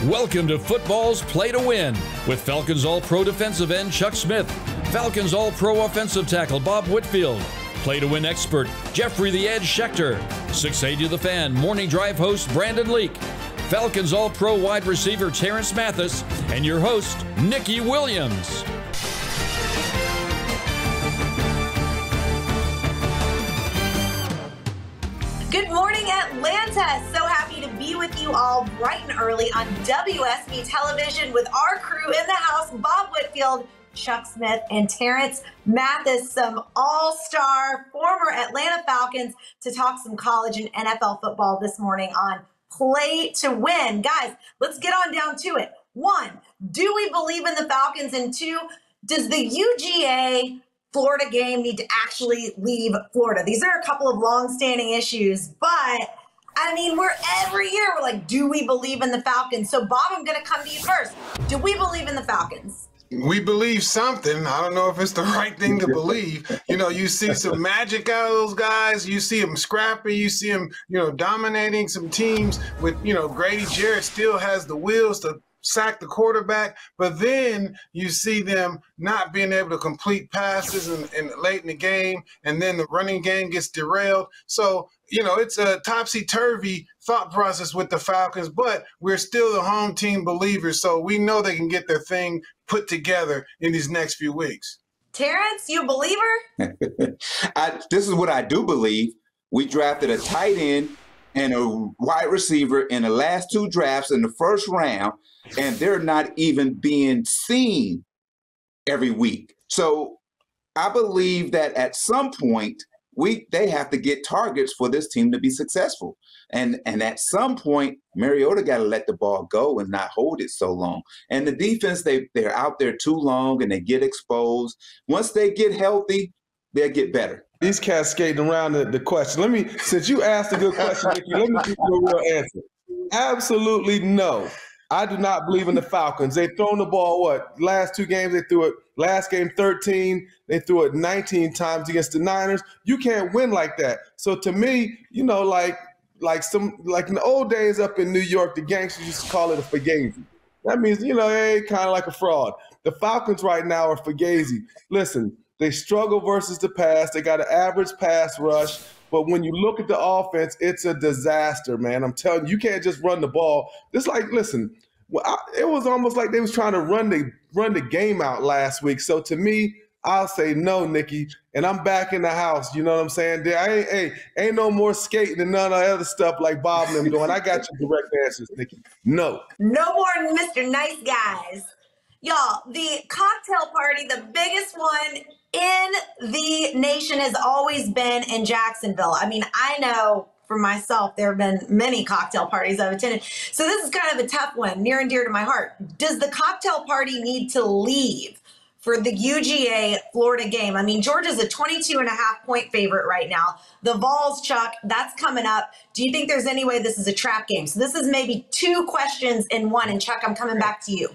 Welcome to Football's Play to Win with Falcons All-Pro defensive end Chuck Smith, Falcons All-Pro offensive tackle Bob Whitfield, Play to Win expert Jeffrey the Edge Schechter, 680 The Fan morning drive host Brandon Leak, Falcons All-Pro wide receiver Terrence Mathis, and your host Nikki Williams. Good morning, Atlanta. So happy to be with you all bright and early on WSB television with our crew in the house, Bob Whitfield, Chuck Smith, and Terrence Mathis, some all-star former Atlanta Falcons, to talk some college and NFL football this morning on Play to Win. Guys, let's get on down to it. 1, do we believe in the Falcons? And 2, does the UGA Florida game need to actually leave Florida? These are a couple of long-standing issues, but I mean, every year we're like, do we believe in the Falcons? So Bob, I'm going to come to you first. Do we believe in the Falcons? We believe something. I don't know if it's the right thing to believe. You see some magic out of those guys. You see them scrappy. You see them, dominating some teams with, Grady Jarrett still has the wheels to sack the quarterback, but then you see them not being able to complete passes and late in the game, and then the running game gets derailed. So, it's a topsy-turvy thought process with the Falcons, but we're still the home team believers, so we know they can get their thing put together in these next few weeks. Terrence, you a believer? This is what I do believe. We drafted a tight end and a wide receiver in the last 2 drafts in the first round, and they're not even being seen every week. So I believe that at some point they have to get targets for this team to be successful. And at some point, Mariota got to let the ball go and not hold it so long. And the defense, they're out there too long and they get exposed. Once they get healthy, they'll get better. He's cascading around the question. Since you asked a good question, Nikki, let me give you a real answer. Absolutely no. I do not believe in the Falcons. They've thrown the ball, last 2 games they threw it. Last game 13, they threw it 19 times against the Niners. You can't win like that. So to me, like in the old days up in New York, the gangsters used to call it a fugazi. That means, hey, kind of like a fraud. The Falcons right now are fugazi. Listen, they struggle versus the pass. They got an average pass rush. But when you look at the offense, it's a disaster, man. I'm telling you, you can't just run the ball. It's like, listen, it was almost like they was trying to run the game out last week. So to me, I'll say no, Nikki, and I'm back in the house. You know what I'm saying? Ain't no more skating and none of the other stuff like Bob and them doing. I got your direct answers, Nikki. No. No more Mr. Nice Guys. Y'all, the cocktail party, the biggest one in the nation, has always been in Jacksonville. I mean, I know for myself, there have been many cocktail parties I've attended. So this is kind of a tough one, near and dear to my heart. Does the cocktail party need to leave for the UGA Florida game? I mean, Georgia's a 22.5-point favorite right now. The Vols, Chuck, that's coming up. Do you think there's any way this is a trap game? So this is maybe 2 questions in one. And Chuck, I'm coming back to you.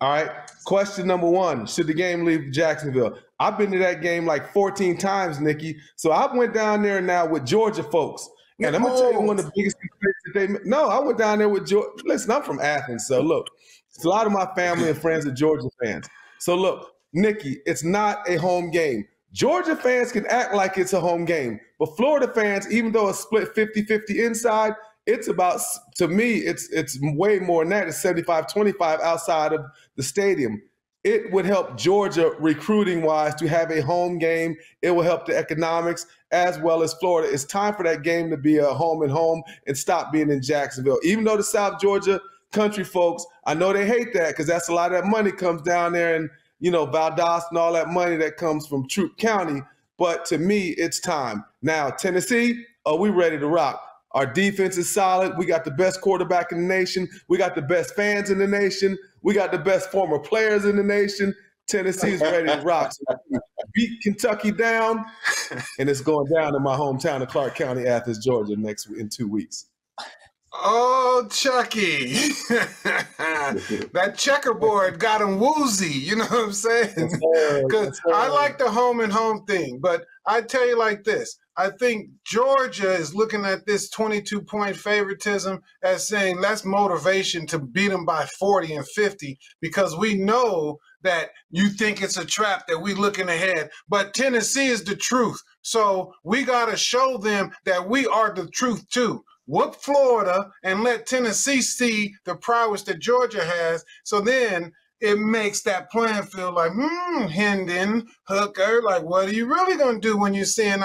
All right. Question number 1, should the game leave Jacksonville? I've been to that game like 14 times, Nikki. So I went down there now with Georgia folks. And I'm going to tell you one of the biggest mistakes that they made. No, I went down there with Georgia. Listen, I'm from Athens. So look, it's a lot of my family and friends are Georgia fans. So look, Nikki, it's not a home game. Georgia fans can act like it's a home game. But Florida fans, even though it's split 50-50 inside, it's about, to me, it's way more than that. It's 75-25 outside of the stadium. It would help Georgia recruiting-wise to have a home game. It will help the economics as well as Florida. It's time for that game to be a home and home and stop being in Jacksonville. Even though the South Georgia country folks, I know they hate that because that's a lot of that money comes down there and, Valdosta and all that money that comes from Troup County. But to me, it's time. Now, Tennessee, are we ready to rock? Our defense is solid. We got the best quarterback in the nation. We got the best fans in the nation. We got the best former players in the nation. Tennessee's ready to rock. So beat Kentucky down, and it's going down in my hometown of Clark County, Athens, Georgia, in 2 weeks. Oh, Chucky. That checkerboard got him woozy. You know what I'm saying? Because I like the home and home thing. But I tell you like this. I think Georgia is looking at this 22-point favoritism as saying that's motivation to beat them by 40 and 50 because we know that you think it's a trap that we looking ahead. But Tennessee is the truth. So we got to show them that we are the truth too. Whoop Florida and let Tennessee see the prowess that Georgia has. So then it makes that playing field like, Hendon, Hooker, like, what are you really going to do when you're seeing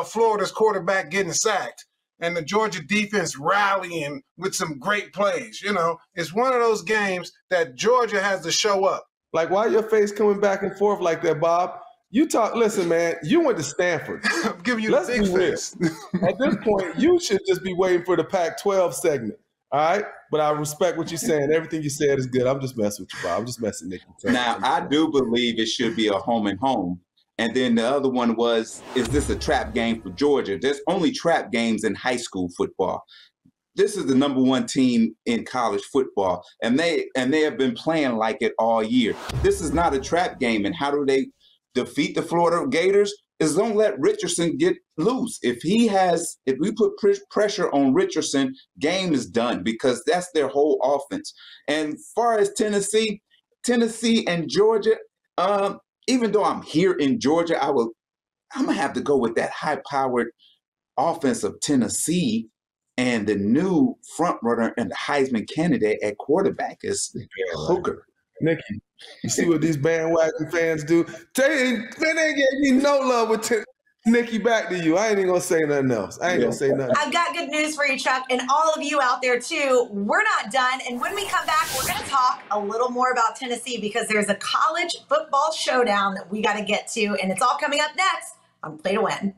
Florida's quarterback getting sacked and the Georgia defense rallying with some great plays? You know, it's one of those games that Georgia has to show up. Like, why your face coming back and forth like that, Bob? Listen, man, you went to Stanford. I'm giving you the big face. At this point, you should just be waiting for the Pac-12 segment. All right? But I respect what you're saying. Everything you said is good. I'm just messing with you, Bob. I'm just messing with you. Now, I do believe it should be a home and home. And then the other one was, is this a trap game for Georgia? There's only trap games in high school football. This is the number one team in college football, and they have been playing like it all year. This is not a trap game. And how do they defeat the Florida Gators? Is don't let Richardson get loose. If we put pressure on Richardson, game is done because that's their whole offense. And as far as Tennessee and Georgia, even though I'm here in Georgia, I'm gonna have to go with that high-powered offense of Tennessee. And the new front runner and the Heisman candidate at quarterback is Hooker. Nikki, you see what these bandwagon fans do? They gave me no love with Nikki, back to you. I ain't even going to say nothing else. I've got good news for you, Chuck, and all of you out there, too. We're not done. And when we come back, we're going to talk a little more about Tennessee because there's a college football showdown that we got to get to. And it's all coming up next on Play to Win.